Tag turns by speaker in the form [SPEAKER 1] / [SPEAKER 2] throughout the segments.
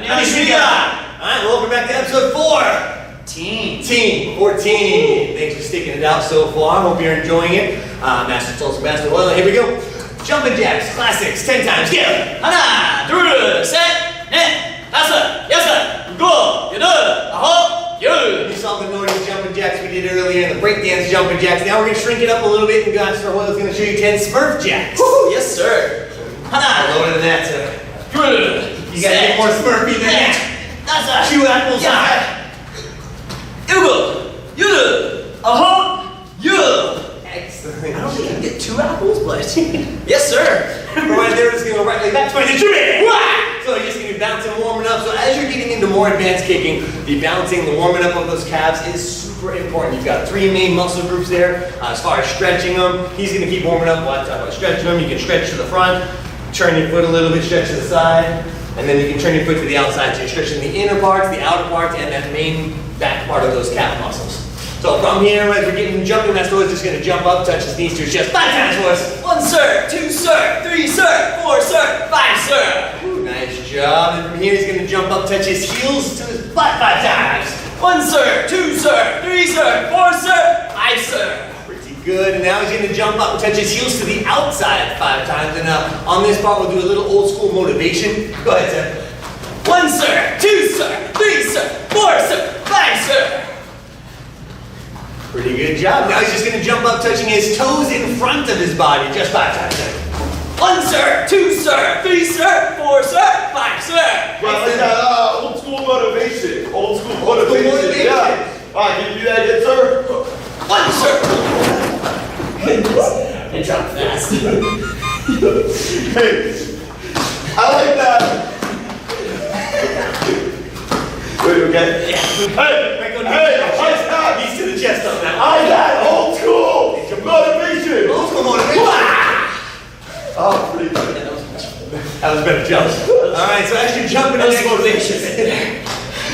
[SPEAKER 1] Alright, welcome back to episode 14. Thanks for sticking it out so far. Hope you're enjoying it. Master Tulsa, Master Oil. Here we go. Jumping jacks, classics, 10 times. Get up.
[SPEAKER 2] 하나, 둘, 셋, 넷, 다섯, 여섯, 일곱, 여덟, 아홉, 열.
[SPEAKER 1] You saw the Nordic jumping jacks we did earlier in the breakdance jumping jacks. Now we're going to shrink it up a little bit, and Master Oil is going to show you 10 Smurf jacks.
[SPEAKER 2] Woo, yes, sir. 하나,
[SPEAKER 1] Lower than that, sir.
[SPEAKER 2] 둘,
[SPEAKER 1] You got to get more Smurfy than that.
[SPEAKER 2] 다섯,
[SPEAKER 1] Chew apples high.
[SPEAKER 2] 일곱, 여덟, 아홉, 열.
[SPEAKER 1] Excellent.
[SPEAKER 2] I don't think I can get 2 apples, but yes, sir.
[SPEAKER 1] Right there, it's going to go right like that. 22. So you're just going to be bouncing, warming up. So as you're getting into more advanced kicking, the bouncing, the warming up of those calves is super important. You've got 3 main muscle groups there. As far as stretching them, he's going to keep warming up. While I talk about stretching them, you can stretch to the front, turn your foot a little bit, stretch to the side, and then you can turn your foot to the outside. So you're stretching the inner parts, the outer parts, and that main back part of those calf muscles. So from here, as we're getting jumping, Master Oil is just going to jump up, touch his knees to his chest 5 times for us.
[SPEAKER 2] 1, sir. 2, sir. 3, sir. 4, sir. 5, sir.
[SPEAKER 1] Ooh, nice job. And from here, he's going to jump up, touch his heels to his butt 5 times.
[SPEAKER 2] 1, sir. 2, sir. 3, sir. 4, sir. 5, sir.
[SPEAKER 1] Pretty good. And now he's going to jump up and touch his heels to the outside 5 times. And on this part, we'll do a little old school motivation. Go ahead, sir.
[SPEAKER 2] 1, sir. 2, sir. 3, sir. 4, sir. 5, sir.
[SPEAKER 1] Pretty good job. Now he's just going to jump up, touching his toes in front of his body just 5 times.
[SPEAKER 2] 1, sir. 2, sir. 3, sir. 4, sir. 5, sir.
[SPEAKER 3] Well, like that old school motivation. Old school motivation. Yeah. All right, can you do that again, sir?
[SPEAKER 2] 1, sir. Goodness. They jump fast.
[SPEAKER 3] Hey, I like that. Wait, okay?
[SPEAKER 2] Yeah.
[SPEAKER 3] Hey, what's that?
[SPEAKER 1] He's to the chest on that.
[SPEAKER 3] I got old school motivation.
[SPEAKER 1] Old school motivation.
[SPEAKER 3] Oh, pretty good.
[SPEAKER 1] That was better jump. Alright, so as you're jumping in motivation,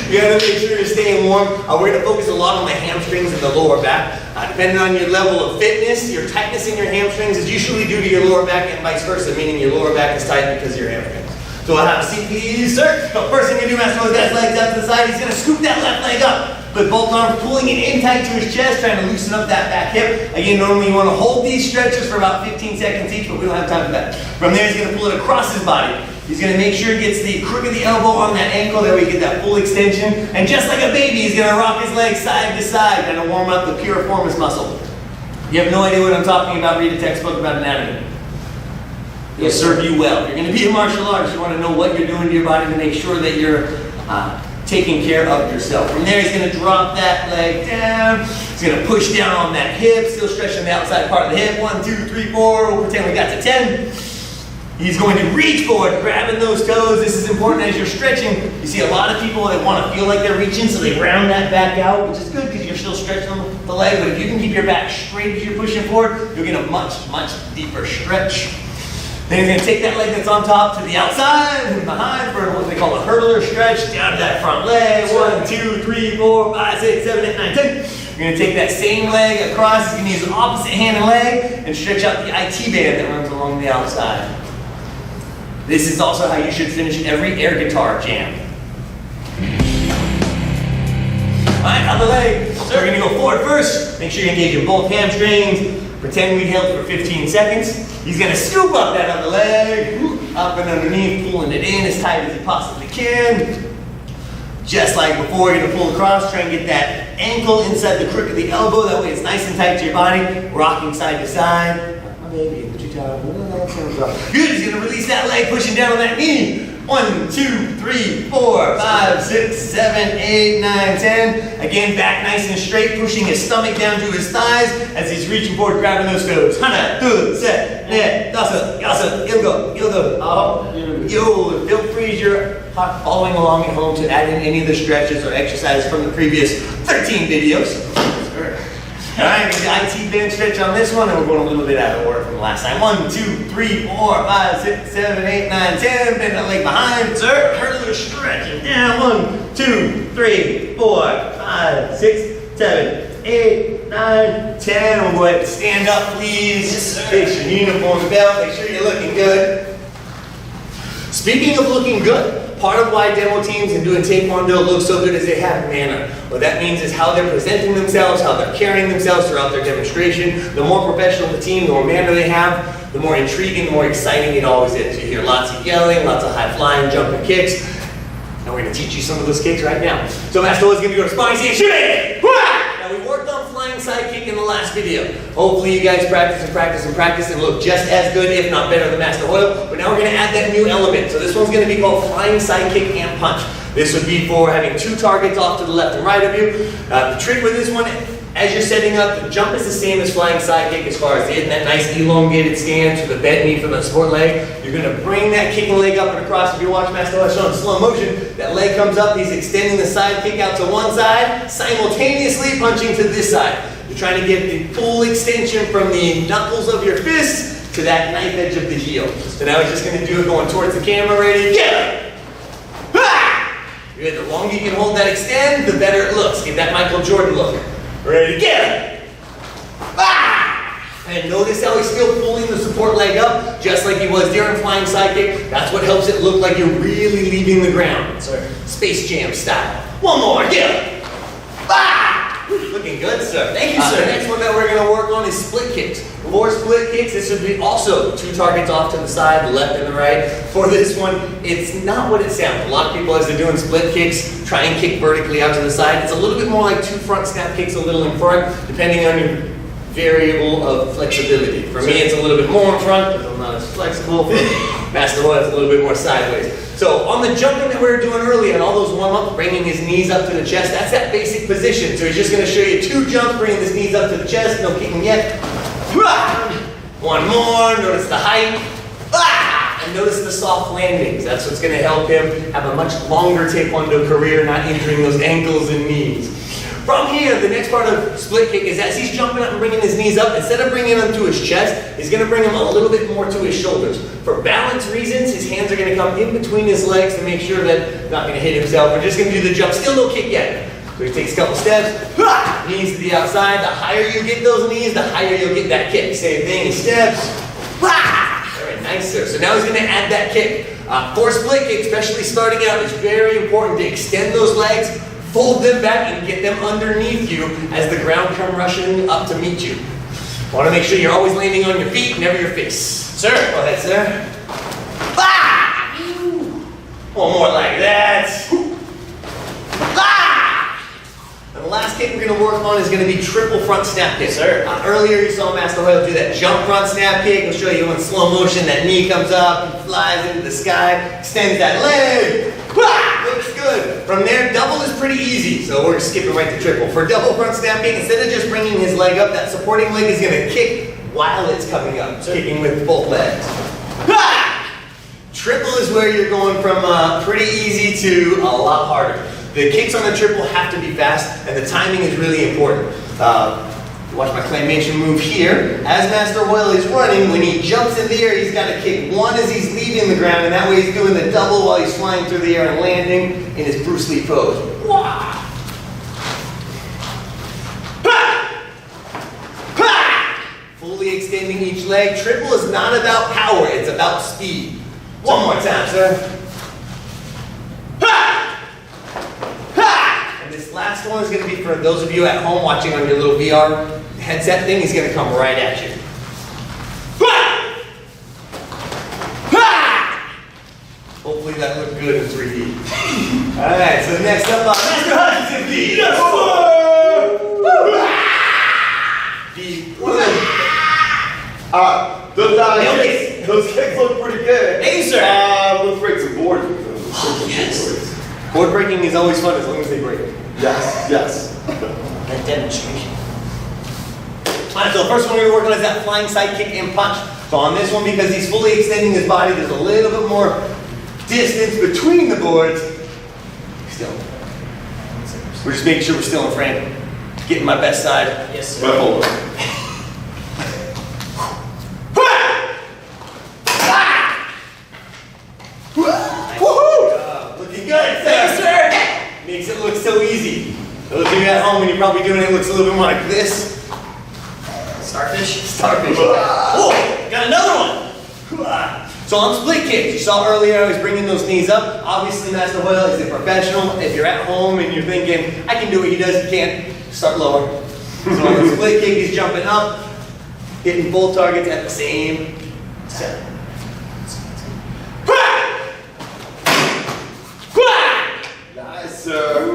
[SPEAKER 1] you gotta make sure you're staying warm. We're gonna focus a lot on the hamstrings and the lower back. Depending on your level of fitness, your tightness in your hamstrings is usually due to your lower back and vice versa, meaning your lower back is tight because of your hamstrings. So I'll have a seat, please, sir. So first thing you do, Master Oil's got his legs out to the side. He's gonna scoop that left leg up. With both arms pulling it in tight to his chest, trying to loosen up that back hip. Again, normally you want to hold these stretches for about 15 seconds each, but we don't have time for that. From there, he's going to pull it across his body. He's going to make sure he gets the crook of the elbow on that ankle, that way you get that full extension. And just like a baby, he's going to rock his legs side to side, kind of warm up the piriformis muscle. You have no idea what I'm talking about, read a textbook about anatomy. It'll serve you well. If you're going to be a martial artist, you want to know what you're doing to your body to make sure that you're taking care of yourself. From there, he's going to drop that leg down. He's going to push down on that hip, still stretching the outside part of the hip. 1, 2, 3, 4. We'll pretend we got to 10. He's going to reach forward, grabbing those toes. This is important as you're stretching. You see a lot of people that want to feel like they're reaching, so they round that back out, which is good because you're still stretching the leg. But if you can keep your back straight as you're pushing forward, you'll get a much, much deeper stretch. Then he's going to take that leg that's on top to the outside and behind for what they call a hurdler stretch, down to that front leg. 1, 2, 3, 4, 5, 6, 7, 8, 9, 10. You're going to take that same leg across. He's going to use the opposite hand and leg and stretch out the IT band that runs along the outside. This is also how you should finish every air guitar jam. Alright, other leg. So we're going to go forward first. Make sure you engage in both hamstrings. Pretend we held for 15 seconds. He's going to scoop up that other leg, up and underneath, pulling it in as tight as he possibly can. Just like before, you're going to pull across, try and get that ankle inside the crook of the elbow. That way it's nice and tight to your body, rocking side to side. My baby, put your toe. Good, he's going to release that leg, pushing down on that knee. 1, 2, 3, 4, 5, 6, 7, 8, 9, 10. Again, back nice and straight, pushing his stomach down to his thighs as he's reaching forward, grabbing those toes. 하나, 둘, 셋, 넷, 다섯, 여섯, 일곱, 여덟, 아홉, 열. Feel free as you're following along at home to add in any of the stretches or exercises from the previous 13 videos. Alright, the IT band stretch on this one, and we're going a little bit out of order from last time. 1, 2, 3, 4, 5, 6, 7, 8, 9, 10. Bend that leg behind, sir. Hurdler stretching down. 1, 2, 3, 4, 5, 6, 7, 8, 9, 10. We'll go ahead and stand up, please.
[SPEAKER 2] Yes, sir.
[SPEAKER 1] Fix your uniform belt. Make sure you're looking good. Speaking of looking good, part of why demo teams and doing Taekwondo look so good is they have manner. What that means is how they're presenting themselves, how they're carrying themselves throughout their demonstration. The more professional the team, the more manner they have, the more intriguing, the more exciting it always is. You hear lots of yelling, lots of high flying, jumping kicks. And we're going to teach you some of those kicks right now. So Master Oil is going to go to sparring scene, shoot it! Now we worked on flying side kick in the last video. Hopefully you guys practice and practice and practice and look just as good, if not better than Master Oil. But now we're going to add that new element. So this one's going to be called flying side kick and punch. This would be for having two targets off to the left and right of you. The trick with this one, as you're setting up, the jump is the same as flying side kick as far as getting that nice elongated stance with the bent knee from the support leg. You're going to bring that kicking leg up and across. If you watch Master Oil show in slow motion, that leg comes up, he's extending the side kick out to one side, simultaneously punching to this side. You're trying to get the full extension from the knuckles of your fist to that knife edge of the heel. So now we're just going to do it going towards the camera. Ready? Get it! Good. The longer you can hold that extend, the better it looks. Get that Michael Jordan look. Ready, get it! And notice how he's still pulling the support leg up, just like he was during flying side kick. That's what helps it look like you're really leaving the ground. Sir, Space Jam style. One more, get it! Looking good, sir. Thank you, sir. The next one that we're going to work on is split kicks. For split kicks, this would be also two targets off to the side, the left and the right. For this one, it's not what it sounds. A lot of people, as they're doing split kicks, try and kick vertically out to the side. It's a little bit more like two front snap kicks, a little in front, depending on your variable of flexibility. For me, it's a little bit more in front, because I'm not as flexible. For Master Oil, it's a little bit more sideways. So on the jumping that we were doing earlier and all those warm-ups, bringing his knees up to the chest, that's that basic position. So he's just going to show you two jumps, bringing his knees up to the chest, no kicking yet. One more, notice the height. And notice the soft landings. That's what's going to help him have a much longer Taekwondo career, not injuring those ankles and knees. From here, the next part of split kick is as he's jumping up and bringing his knees up, instead of bringing them to his chest, he's going to bring them a little bit more to his shoulders. For balance reasons, his hands are going to come in between his legs to make sure that he's not going to hit himself. We're just going to do the jump. Still no kick yet. So he takes a couple steps, knees to the outside. The higher you get those knees, the higher you'll get that kick. Same thing, he steps. Very nice, sir. So now he's going to add that kick. For split kick, especially starting out, it's very important to extend those legs, fold them back, and get them underneath you as the ground comes rushing up to meet you. Want to make sure you're always landing on your feet, never your face. Sir, go ahead, sir. One more like that. And the last kick we're going to work on is going to be triple front snap kick. Sir. Earlier you saw Master Oil do that jump front snap kick. I'll show you in slow motion. That knee comes up and flies into the sky, extends that leg. Looks good. From there, double is pretty easy, so we're skipping right to triple. For double front snap kick, instead of just bringing his leg up, that supporting leg is going to kick while it's coming up, kicking with both legs. Triple is where you're going from pretty easy to a lot harder. The kicks on the triple have to be fast, and the timing is really important. Watch my claymation move here. As Master Oil is running, when he jumps in the air, he's got to kick one as he's leaving the ground, and that way he's doing the double while he's flying through the air and landing in his Bruce Lee pose. Fully extending each leg. Triple is not about power, it's about speed. One more time, sir. And this last one is going to be for those of you at home watching on your little VR headset thing. He's going to come right at you. Hopefully that looked good in 3D. Alright, so next up, Mr. Hutchinson, please. Yes,
[SPEAKER 3] those kicks look pretty good.
[SPEAKER 1] Thank you, sir.
[SPEAKER 3] Let's break some boards.
[SPEAKER 1] Oh, yes. Board breaking is always fun as long as they break.
[SPEAKER 3] Yes, yes.
[SPEAKER 1] That demonstration. Alright, so the first one we're working on is that flying side kick and punch. So on this one, because he's fully extending his body, there's a little bit more distance between the boards. Still. We're just making sure we're still in frame. Getting my best side.
[SPEAKER 2] Yes,
[SPEAKER 3] But
[SPEAKER 2] sir.
[SPEAKER 3] hold on.
[SPEAKER 1] Looking good, sir. Makes it look so easy. Those of you at home, when you're probably doing it, it looks a little bit more like this.
[SPEAKER 2] Starfish.
[SPEAKER 1] Starfish.
[SPEAKER 2] Oh, got another one.
[SPEAKER 1] So on split kicks, you saw earlier I was bringing those knees up. Obviously, Master Hoyle is a professional. If you're at home and you're thinking, I can do what he does, you can't, start lower. So on the split kick, he's jumping up, hitting both targets at the same time.
[SPEAKER 3] Nice, sir.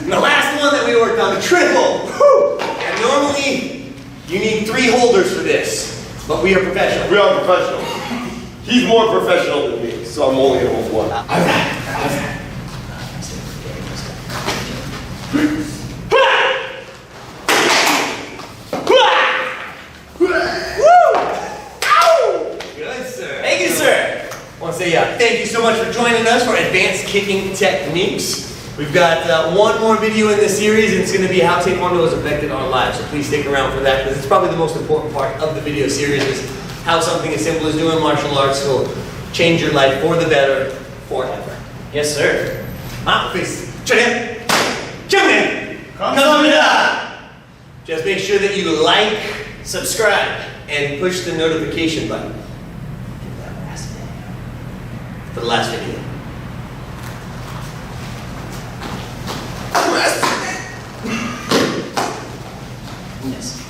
[SPEAKER 1] And the last one that we worked on, the triple. Woo! And normally, you need 3 holders for this, but we are professional.
[SPEAKER 3] We are professional. He's more professional than me, so I'm only able to one.
[SPEAKER 1] All right. Good, sir.
[SPEAKER 2] Thank you, sir.
[SPEAKER 1] I want to say thank you so much for joining us for Advanced Kicking Techniques. We've got one more video in this series, and it's going to be how Taekwondo has affected our lives. So please stick around for that, because it's probably the most important part of the video series is how something as simple as doing martial arts will change your life for the better forever.
[SPEAKER 2] Yes, sir.
[SPEAKER 1] Face.
[SPEAKER 2] 감사합니다.
[SPEAKER 1] Just make sure that you like
[SPEAKER 2] Subscribe.
[SPEAKER 1] and push the notification button for the last video.
[SPEAKER 2] Yes.